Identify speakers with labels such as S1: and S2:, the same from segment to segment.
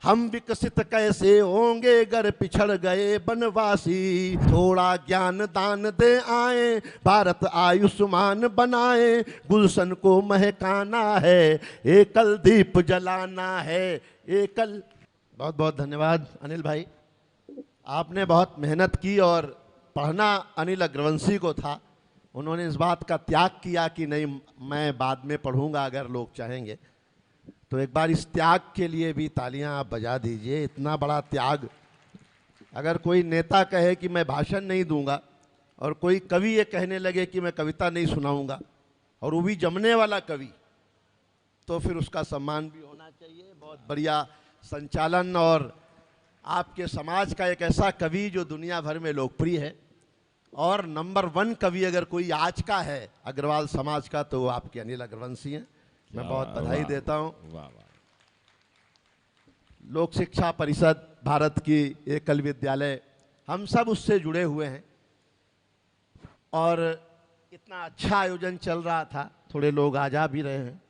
S1: हम विकसित कैसे होंगे अगर पिछड़ गए बनवासी। थोड़ा ज्ञान दान दे आए, भारत आयुष्मान बनाए, गुलशन को महकाना है, एकल दीप जलाना है, एकल। बहुत बहुत धन्यवाद अनिल भाई, आपने बहुत मेहनत की और पढ़ना अनिल अग्रवंशी को था। उन्होंने इस बात का त्याग किया कि नहीं मैं बाद में पढ़ूंगा अगर लोग चाहेंगे। तो एक बार इस त्याग के लिए भी तालियां आप बजा दीजिए। इतना बड़ा त्याग, अगर कोई नेता कहे कि मैं भाषण नहीं दूंगा और कोई कवि ये कहने लगे कि मैं कविता नहीं सुनाऊंगा, और वो भी जमने वाला कवि, तो फिर उसका सम्मान भी होना चाहिए। बहुत बढ़िया संचालन, और आपके समाज का एक ऐसा कवि जो दुनिया भर में लोकप्रिय है, और नंबर 1 कवि अगर कोई आज का है अग्रवाल समाज का तो वो आपके अनिल अग्रवंशी हैं। मैं बहुत बधाई देता हूँ। लोक शिक्षा परिषद भारत की एकल विद्यालय, हम सब उससे जुड़े हुए हैं, और इतना अच्छा आयोजन चल रहा था, थोड़े लोग आ जा भी रहे हैं।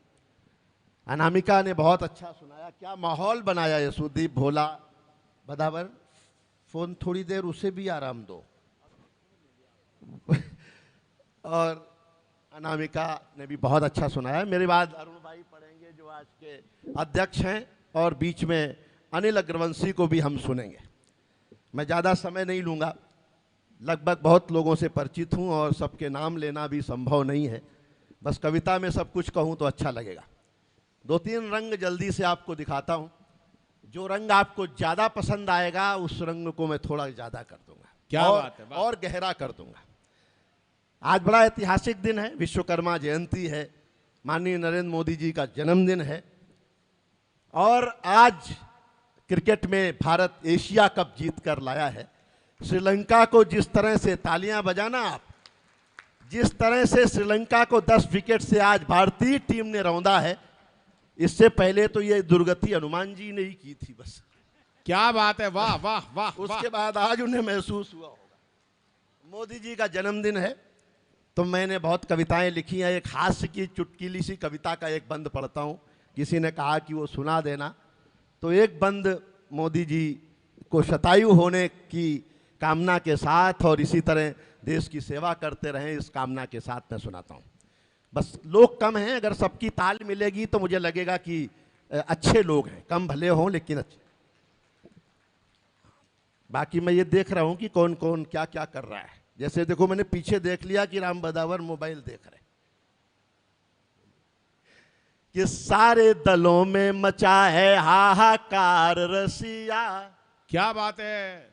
S1: अनामिका ने बहुत अच्छा सुनाया, क्या माहौल बनाया यशोदीप भोला बदावर। फोन थोड़ी देर उसे भी आराम दो। और अनामिका ने भी बहुत अच्छा सुनाया। मेरे बाद अरुण भाई पढ़ेंगे जो आज के अध्यक्ष हैं, और बीच में अनिल अग्रवंशी को भी हम सुनेंगे। मैं ज़्यादा समय नहीं लूँगा, लगभग बहुत लोगों से परिचित हूँ और सबके नाम लेना भी संभव नहीं है। बस कविता में सब कुछ कहूँ तो अच्छा लगेगा। 2-3 रंग जल्दी से आपको दिखाता हूँ। जो रंग आपको ज़्यादा पसंद आएगा उस रंग को मैं थोड़ा ज़्यादा कर दूंगा।
S2: क्या बात है,
S1: और गहरा कर दूंगा। आज बड़ा ऐतिहासिक दिन है, विश्वकर्मा जयंती है, माननीय नरेंद्र मोदी जी का जन्मदिन है, और आज क्रिकेट में भारत एशिया कप जीत कर लाया है। श्रीलंका को जिस तरह से तालियां बजाना आप, जिस तरह से श्रीलंका को 10 विकेट से आज भारतीय टीम ने रौंदा है, इससे पहले तो ये दुर्गति हनुमान जी ने ही की थी बस।
S2: क्या बात है, वाह वाह वाह।
S1: उसके बाद आज उन्हें महसूस हुआ होगा। मोदी जी का जन्मदिन है तो मैंने बहुत कविताएं लिखी हैं। एक हास्य की चुटकीली सी कविता का एक बंद पढ़ता हूँ। किसी ने कहा कि वो सुना देना, तो एक बंद मोदी जी को शतायु होने की कामना के साथ और इसी तरह देश की सेवा करते रहें इस कामना के साथ मैं सुनाता हूँ। बस लोग कम हैं, अगर सबकी ताल मिलेगी तो मुझे लगेगा कि अच्छे लोग हैं, कम भले हों लेकिन अच्छे। बाकी मैं ये देख रहा हूँ कि कौन कौन क्या क्या कर रहा है। जैसे देखो, मैंने पीछे देख लिया कि राम बदावर मोबाइल देख रहे, कि सारे दलों में मचा है हाहाकार रसिया।
S2: क्या बात है।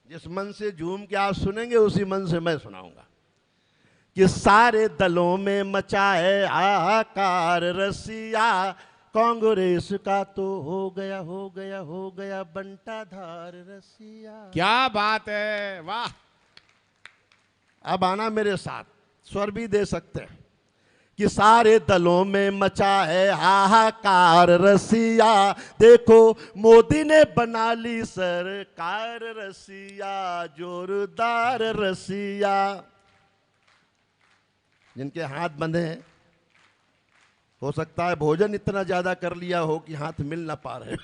S1: जिस मन से झूम के आप सुनेंगे उसी मन से मैं सुनाऊंगा कि सारे दलों में मचा है हाहाकार रसिया। कांग्रेस का तो हो गया हो गया हो गया बंटाधार रसिया।
S2: क्या बात है, वाह।
S1: अब आना मेरे साथ, स्वर भी दे सकते हैं कि सारे दलों में मचा है हाहाकार रसिया। देखो मोदी ने बना ली सरकार रसिया, जोरदार रसिया। जिनके हाथ बंधे हैं, हो सकता है भोजन इतना ज्यादा कर लिया हो कि हाथ मिल ना पा रहे।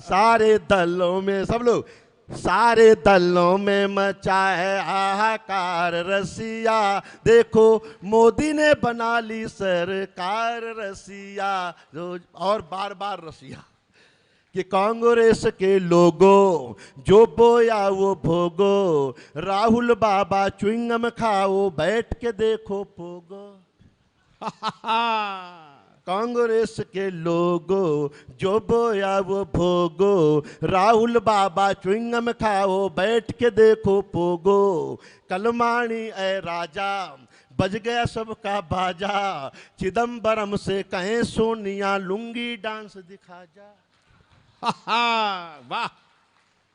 S1: सारे दलों में, सब लोग, सारे दलों में मचा है हाहाकार रसिया। देखो मोदी ने बना ली सरकार रसिया, और बार बार रसिया। कि कांग्रेस के लोगों जो बोया वो भोगो, राहुल बाबा च्युइंगम खाओ बैठ के देखो पोगो। कांग्रेस के लोगों जो बोया वो भोगो, राहुल बाबा च्युइंगम खाओ बैठ के देखो पोगो। कलमाणी ए राजा बज गया सबका बाजा, चिदम्बरम से कहें सोनिया लुंगी डांस दिखा जा।
S2: वाह।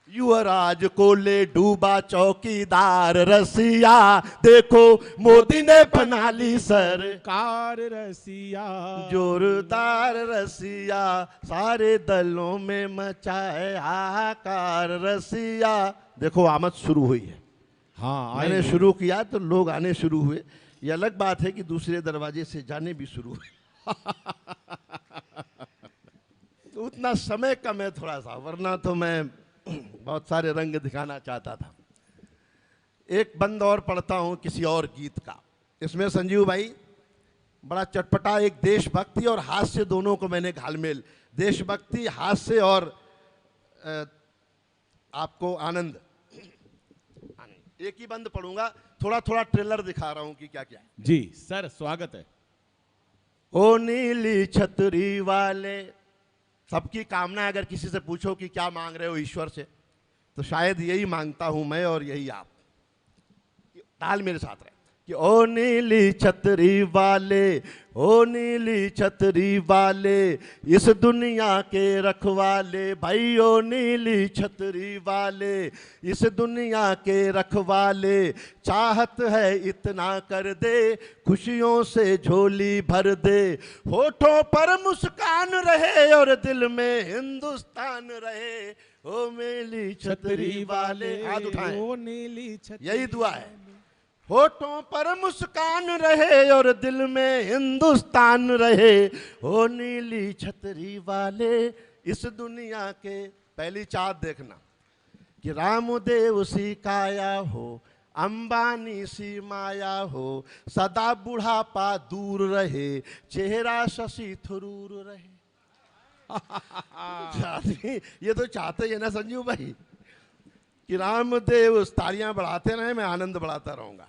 S1: युवराज को ले डूबा चौकीदार रसिया। देखो मोदी ने बना ली
S2: सरकार रसिया,
S1: जोरदार रसिया। सारे दलों में मचाए हाहाकार रसिया। देखो आमद शुरू हुई है।
S2: हाँ,
S1: मैंने शुरू किया तो लोग आने शुरू हुए। ये अलग बात है कि दूसरे दरवाजे से जाने भी शुरू हुए। उतना समय कम है थोड़ा सा, वरना तो मैं बहुत सारे रंग दिखाना चाहता था। एक बंद और पढ़ता हूँ किसी और गीत का। इसमें संजीव भाई बड़ा चटपटा, एक देशभक्ति और हास्य दोनों को मैंने घालमेल, देशभक्ति, हास्य और आपको आनंद। एक ही बंद पढ़ूंगा, थोड़ा थोड़ा ट्रेलर दिखा रहा हूं कि क्या क्या है।
S2: जी सर, स्वागत है।
S1: ओ नीली छतरी वाले, सबकी कामना, अगर किसी से पूछो कि क्या मांग रहे हो ईश्वर से, तो शायद यही मांगता हूं मैं और यही आप। ताल मेरे साथ रहे कि ओ नीली छतरी वाले, ओ नीली छतरी वाले, इस दुनिया के रखवाले, भाई ओ नीली छतरी वाले, इस दुनिया के रखवाले, चाहत है इतना कर दे, खुशियों से झोली भर दे, होठों पर मुस्कान रहे और दिल में हिंदुस्तान रहे, ओ नीली छतरी वाले। हाथ उठाएं,
S2: ओ नीली छतरी,
S1: यही दुआ है। होठों पर मुस्कान रहे और दिल में हिंदुस्तान रहे, ओ नीली छतरी वाले, इस दुनिया के। पहली चाँद देखना कि रामदेव सी काया हो, अंबानी सी माया हो, सदा बुढ़ापा दूर रहे, चेहरा शशि थरूर रहे। ये तो चाहते हैं ना संजीव भाई कि रामदेव, तालियां बढ़ाते रहे, मैं आनंद बढ़ाता रहूंगा,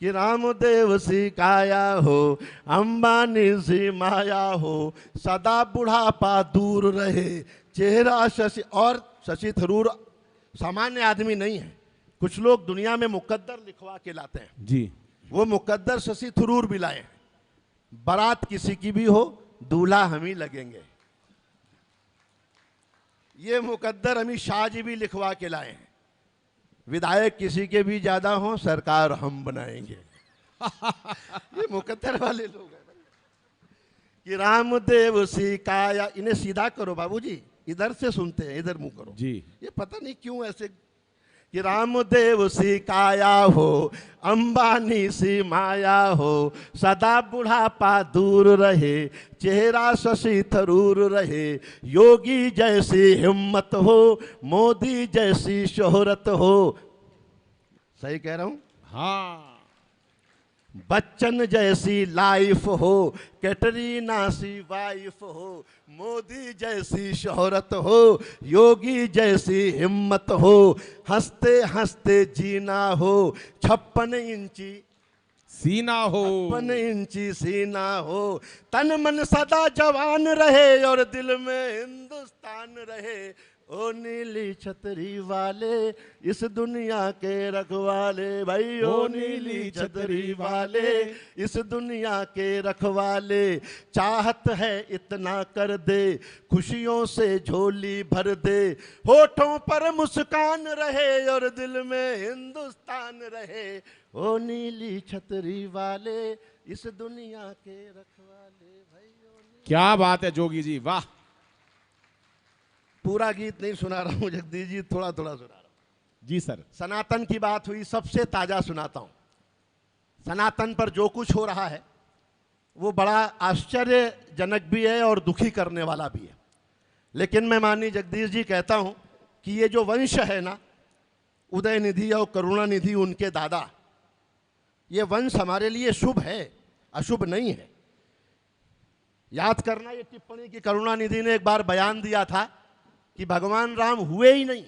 S1: कि रामदेव सी काया हो, अंबानी सी माया हो, सदा बुढ़ापा दूर रहे, चेहरा शशि। और शशि थरूर सामान्य आदमी नहीं है, कुछ लोग दुनिया में मुकद्दर लिखवा के लाते हैं
S2: जी।
S1: वो मुकद्दर शशि थरूर भी लाए हैं। बारात किसी की भी हो, दूल्हा हम ही लगेंगे, ये मुकद्दर अमित शाह जी भी लिखवा के लाए हैं। विधायक किसी के भी ज्यादा हो, सरकार हम बनाएंगे। ये मुकद्दर वाले लोग हैं कि रामदेव सी काया। इन्हें सीधा करो बाबूजी, इधर से सुनते हैं, इधर मुंह करो
S2: जी।
S1: ये पता नहीं क्यों ऐसे। कि रामदेव सी काया हो, अंबानी सी माया हो, सदा बुढ़ापा दूर रहे, चेहरा शशि थरूर रहे, योगी जैसी हिम्मत हो, मोदी जैसी शोहरत हो। सही कह रहा हूं?
S2: हाँ।
S1: बच्चन जैसी लाइफ हो, कैटरीना सी वाइफ हो, मोदी जैसी शोहरत हो, योगी जैसी हिम्मत हो, हंसते हंसते जीना हो, 56 इंची
S2: सीना हो,
S1: 56 इंची सीना हो, तन मन सदा जवान रहे और दिल में हिंदुस्तान रहे, ओ नीली छतरी वाले, इस दुनिया के रखवाले, भाई ओ नीली छतरी वाले, इस दुनिया के रखवाले, चाहत है इतना कर दे, खुशियों से झोली भर दे, होठों पर मुस्कान रहे और दिल में हिंदुस्तान रहे, ओ नीली छतरी वाले, इस दुनिया के रखवाले, भाई ओ नीली।
S2: क्या बात है जोगी जी, वाह।
S1: पूरा गीत नहीं सुना रहा हूं जगदीश जी, थोड़ा थोड़ा सुना रहा हूं।
S2: जी सर।
S1: सनातन की बात हुई, सबसे ताजा सुनाता हूं। सनातन पर जो कुछ हो रहा है वो बड़ा आश्चर्यजनक भी है और दुखी करने वाला भी है। लेकिन मैं माननीय जगदीश जी कहता हूं कि ये जो वंश है ना, उदयनिधि और करुणानिधि उनके दादा, ये वंश हमारे लिए शुभ है, अशुभ नहीं है। याद करना ये टिप्पणी की करुणानिधि ने एक बार बयान दिया था कि भगवान राम हुए ही नहीं,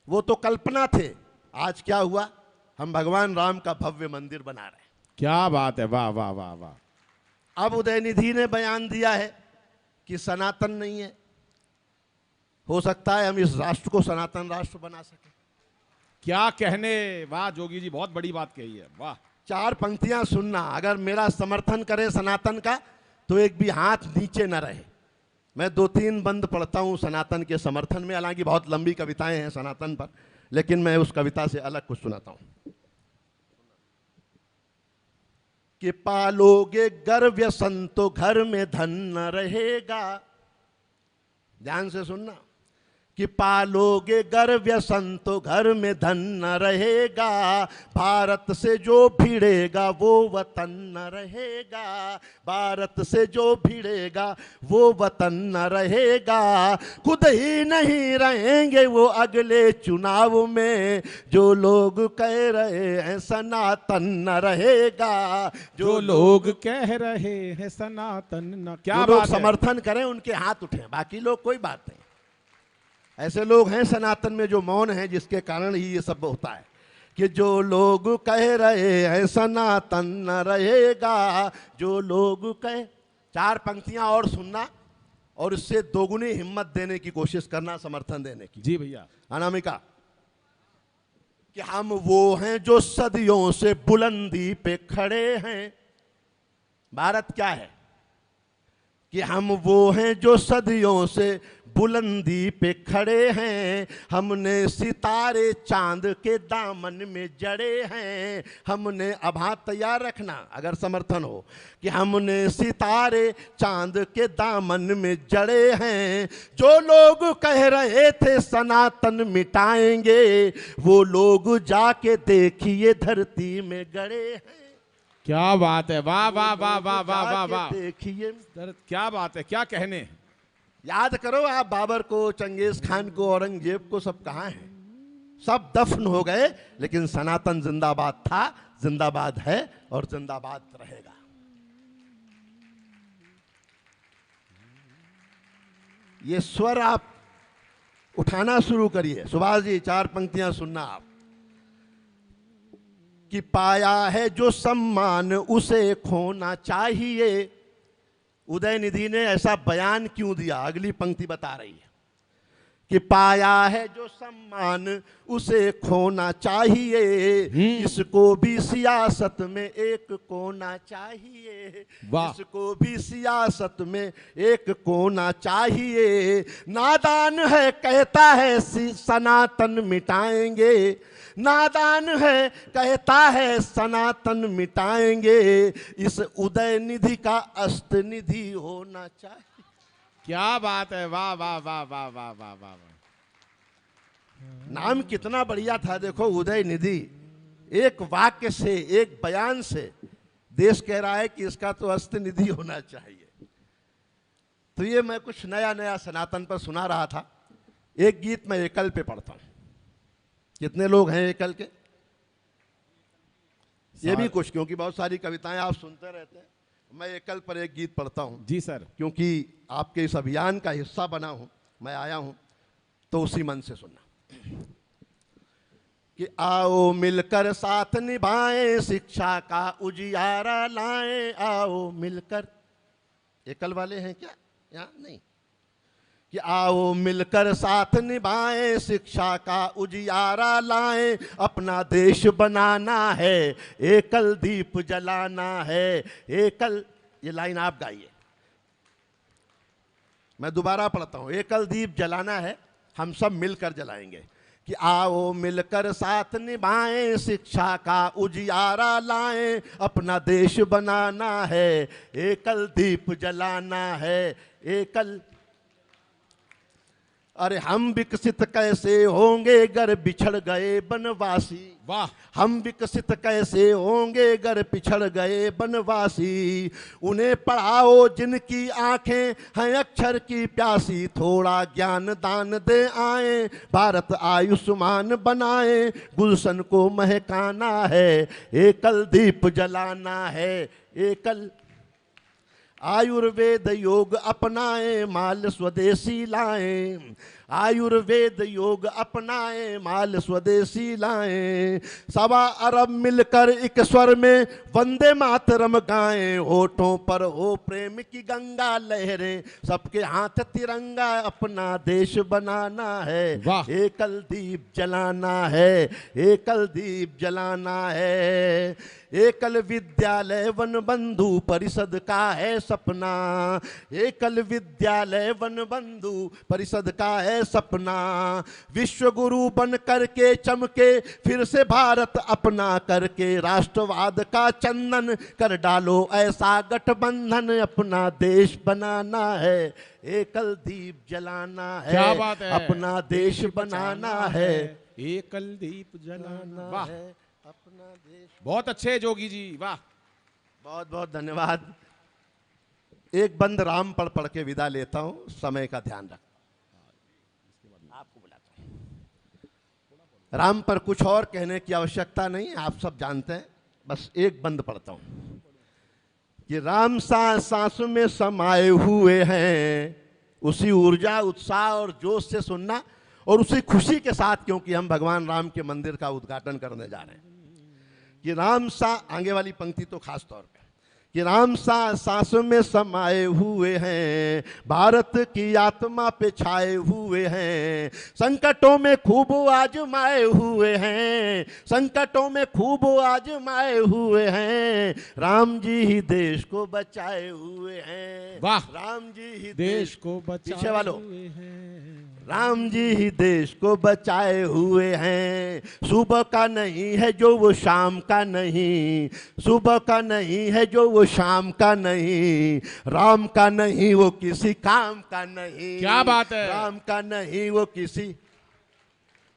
S1: वो तो कल्पना थे। आज क्या हुआ, हम भगवान राम का भव्य मंदिर बना रहे हैं।
S2: क्या बात है, वाह वाह वाह वाह।
S1: अब उदयनिधि ने बयान दिया है कि सनातन नहीं है, हो सकता है हम इस राष्ट्र को सनातन राष्ट्र बना सके।
S2: क्या कहने, वाह जोगी जी, बहुत बड़ी बात कही है, वाह।
S1: 4 पंक्तियां सुनना, अगर मेरा समर्थन करे सनातन का तो एक भी हाथ नीचे न रहे। मैं 2-3 बंद पढ़ता हूं सनातन के समर्थन में, हालांकि बहुत लंबी कविताएं हैं सनातन पर, लेकिन मैं उस कविता से अलग कुछ सुनाता हूं। कि पालोगे गर्व संतो घर में धन न रहेगा। ध्यान से सुनना। कि पालोगे घर व्यसन तो घर में धन न रहेगा, भारत से जो भिड़ेगा वो वतन न रहेगा, भारत से जो भिड़ेगा वो वतन न रहेगा, खुद ही नहीं रहेंगे वो अगले चुनाव में, जो लोग कह रहे हैं सनातन न रहेगा,
S2: जो लोग कह रहे हैं सनातन न, क्या
S1: जो लोग
S2: बात है।
S1: समर्थन करें उनके हाथ उठें, बाकी लोग कोई बात नहीं। ऐसे लोग हैं सनातन में जो मौन हैं, जिसके कारण ही ये सब होता है कि जो लोग कह रहे हैं सनातन न रहेगा, जो लोग कहे। 4 पंक्तियां और सुनना और इससे दोगुनी हिम्मत देने की कोशिश करना, समर्थन देने की।
S2: जी भैया।
S1: अनामिका कि हम वो हैं जो सदियों से बुलंदी पे खड़े हैं। भारत क्या है कि हम वो हैं जो सदियों से बुलंदी पे खड़े हैं, हमने सितारे चांद के दामन में जड़े हैं, हमने अभा तैयार रखना अगर समर्थन हो कि हमने सितारे चांद के दामन में जड़े हैं, जो लोग कह रहे थे सनातन मिटाएंगे, वो लोग जाके देखिए धरती में गड़े हैं।
S2: क्या बात है, वाह वाह वाह वाह वाह वाह वाह,
S1: देखिए
S2: क्या बात है, क्या कहने।
S1: याद करो आप बाबर को, चंगेज खान को, औरंगजेब को, सब कहाँ हैं? सब दफन हो गए, लेकिन सनातन जिंदाबाद था, जिंदाबाद है और जिंदाबाद रहेगा। ये स्वर आप उठाना शुरू करिए। सुभाष जी 4 पंक्तियां सुनना आप कि पाया है जो सम्मान उसे खोना चाहिए। उदयनिधि ने ऐसा बयान क्यों दिया, अगली पंक्ति बता रही है कि पाया है जो सम्मान उसे खोना चाहिए, इसको भी सियासत में एक कोना चाहिए, इसको भी सियासत में एक कोना चाहिए। नादान है कहता है सनातन मिटाएंगे, नादान है कहता है सनातन मिटाएंगे, इस उदय निधि का अस्त निधि होना चाहिए।
S2: क्या बात है, वाह वाह वाह वाह वाह वाह वाह।
S1: नाम कितना बढ़िया था, देखो उदय निधि। एक वाक्य से, एक बयान से देश कह रहा है कि इसका तो अस्त निधि होना चाहिए। तो ये मैं कुछ नया नया सनातन पर सुना रहा था। एक गीत मैं एकल पे पढ़ता हूं। कितने लोग हैं एकल के? ये भी कुछ, क्योंकि बहुत सारी कविताएं आप सुनते रहते हैं। मैं एकल पर एक गीत पढ़ता हूं।
S2: जी सर।
S1: क्योंकि आपके इस अभियान का हिस्सा बना हूं, मैं आया हूं, तो उसी मन से सुनना कि आओ मिलकर साथ निभाएं, शिक्षा का उजियारा लाएं, आओ मिलकर। एकल वाले हैं क्या यहाँ? नहीं। कि आओ मिलकर साथ निभाएं, शिक्षा का उजियारा लाएं, अपना देश बनाना है, एकल दीप जलाना है, एकल। ये लाइन आप गाइए, मैं दोबारा पढ़ता हूं। एकल दीप जलाना है, हम सब मिलकर जलाएंगे। कि आओ मिलकर साथ निभाएं, शिक्षा का उजियारा लाएं, अपना देश बनाना है, एकल दीप जलाना है, एकल। अरे हम विकसित कैसे होंगे अगर बिछड़ गए बनवासी,
S2: वाह।
S1: हम विकसित कैसे होंगे अगर पिछड़ गए बनवासी। उन्हें पढ़ाओ जिनकी आंखें हैं अक्षर की प्यासी, थोड़ा ज्ञान दान दे आए, भारत आयुष्मान बनाए, गुलशन को महकाना है, एकल दीप जलाना है, एकल। आयुर्वेद योग अपनाएं, माल स्वदेशी लाएं, आयुर्वेद योग अपनाएं, माल स्वदेशी लाएं। 1.25 अरब मिलकर एक स्वर में वंदे मातरम गाएं, होठों पर हो प्रेम की गंगा लहरें, सबके हाथ तिरंगा, अपना देश बनाना है, एकल दीप जलाना है, एकल दीप जलाना है। एकल विद्यालय वन बंधु परिषद का है सपना, एकल विद्यालय वन बंधु परिषद का है सपना, विश्व गुरु बन करके चमके फिर से भारत अपना करके, राष्ट्रवाद का चंदन कर डालो ऐसा गठबंधन, अपना देश बनाना है, एकल दीप जलाना है।
S2: क्या बात है,
S1: अपना देश बनाना है,
S2: एकल दीप जलाना। वाह,
S1: अपना देश।
S2: बहुत अच्छे जोगी जी, वाह।
S1: बहुत बहुत धन्यवाद। एक बंद राम पढ़ के विदा लेता हूं, समय का ध्यान रख। आपको बुलाता हूं। राम पर कुछ और कहने की आवश्यकता नहीं, आप सब जानते हैं, बस एक बंद पढ़ता हूं कि राम सांस सांस में समाये हुए हैं, उसी ऊर्जा उत्साह और जोश से सुनना और उसी खुशी के साथ, क्योंकि हम भगवान राम के मंदिर का उद्घाटन करने जा रहे हैं। कि राम सा, आगे वाली पंक्ति तो खास तौर पे, कि राम सांस में समाये हुए हैं, भारत की आत्मा पे छाए हुए हैं, संकटों में खूब आजमाए हुए हैं, संकटों में खूब आजमाए हुए हैं, राम जी ही देश को बचाए हुए हैं।
S2: वाह,
S1: राम जी ही
S2: देश को बचाए
S1: पीछे वालों,
S2: हुए हैं।
S1: राम जी ही देश को बचाए हुए हैं, सुबह का नहीं है जो वो शाम का नहीं, सुबह का नहीं है जो वो शाम का नहीं, राम का नहीं वो किसी काम का नहीं।
S2: क्या बात है,
S1: राम का नहीं वो किसी,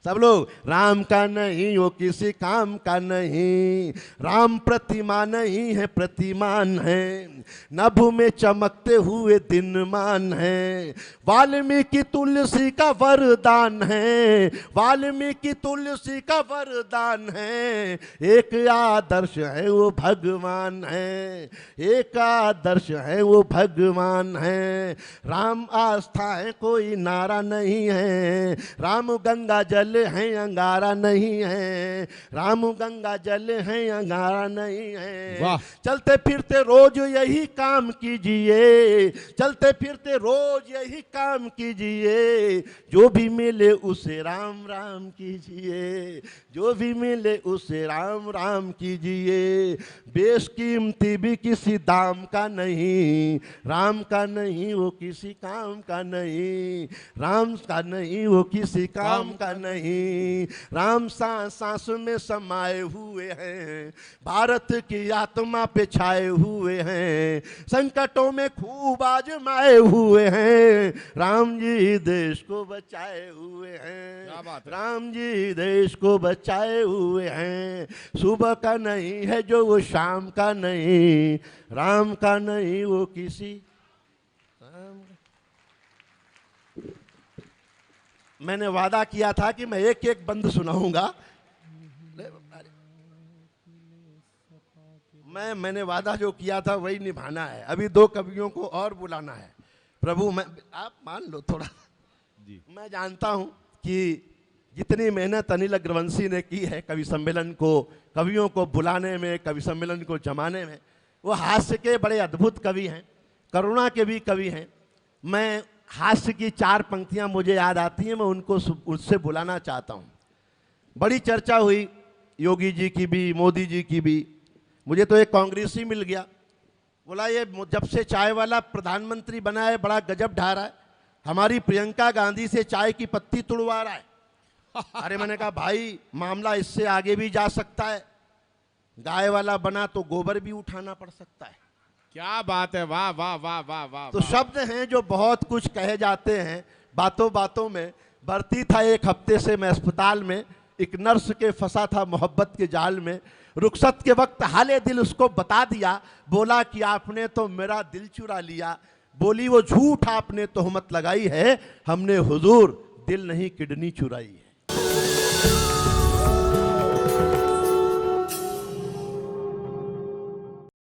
S1: सब लोग, राम का नहीं वो किसी काम का नहीं, राम प्रतिमा नहीं है प्रतिमान है, नभ में चमकते हुए दिनमान है, वाल्मीकि तुलसी का वरदान है, वाल्मीकि तुलसी का वरदान है, एक आदर्श है वो भगवान है, एक आदर्श है वो भगवान है, राम आस्था है कोई नारा नहीं है, राम गंगा जल है अंगारा नहीं है, राम गंगा जल है अंगारा नहीं है।
S2: वाह।
S1: चलते फिरते रोज यही काम कीजिए, चलते फिरते रोज यही काम कीजिए, जो भी मिले उसे राम राम कीजिए, जो भी मिले उसे राम राम कीजिए, बेशकीमती भी किसी दाम का नहीं, राम का नहीं वो किसी काम का नहीं, राम का नहीं वो किसी काम का नहीं, राम सांस सांस में समाये हुए हैं, भारत की आत्मा पे छाए हुए हैं, संकटों में खूब आजमाए हुए हैं, राम जी देश को बचाए हुए हैं।
S2: क्या बात है।
S1: राम जी देश को बचाए हुए हैं, सुबह का नहीं है जो वो शाम का नहीं, राम का नहीं वो किसी। मैंने वादा किया था कि मैं एक एक बंद सुनाऊंगा, मैंने वादा जो किया था वही निभाना है। अभी दो कवियों को और बुलाना है। प्रभु, मैं, आप मान लो थोड़ा
S2: जी।
S1: मैं जानता हूं कि जितनी मेहनत अनिल अग्रवंशी ने की है कवि सम्मेलन को, कवियों को बुलाने में, कवि सम्मेलन को जमाने में, वो हास्य के बड़े अद्भुत कवि हैं, करुणा के भी कवि हैं। मैं हास्य की चार पंक्तियां मुझे याद आती हैं, मैं उनको उससे बुलाना चाहता हूं। बड़ी चर्चा हुई योगी जी की भी, मोदी जी की भी। मुझे तो एक कांग्रेसी मिल गया, बोला ये जब से चाय वाला प्रधानमंत्री बना है बड़ा गजब ढा रहा है, हमारी प्रियंका गांधी से चाय की पत्ती तुड़वा रहा है। अरे मैंने कहा भाई मामला इससे आगे भी जा सकता है, गाय वाला बना तो गोबर भी उठाना पड़ सकता है।
S2: क्या बात है, वाह वाह वाह वाह वाह।
S1: तो शब्द हैं जो बहुत कुछ कहे जाते हैं बातों बातों में। भर्ती था एक हफ्ते से मैं अस्पताल में, एक नर्स के फंसा था मोहब्बत के जाल में, रुखसत के वक्त हाले दिल उसको बता दिया, बोला कि आपने तो मेरा दिल चुरा लिया, बोली वो झूठ आपने तोहमत लगाई है, हमने हुजूर दिल नहीं किडनी चुराई है।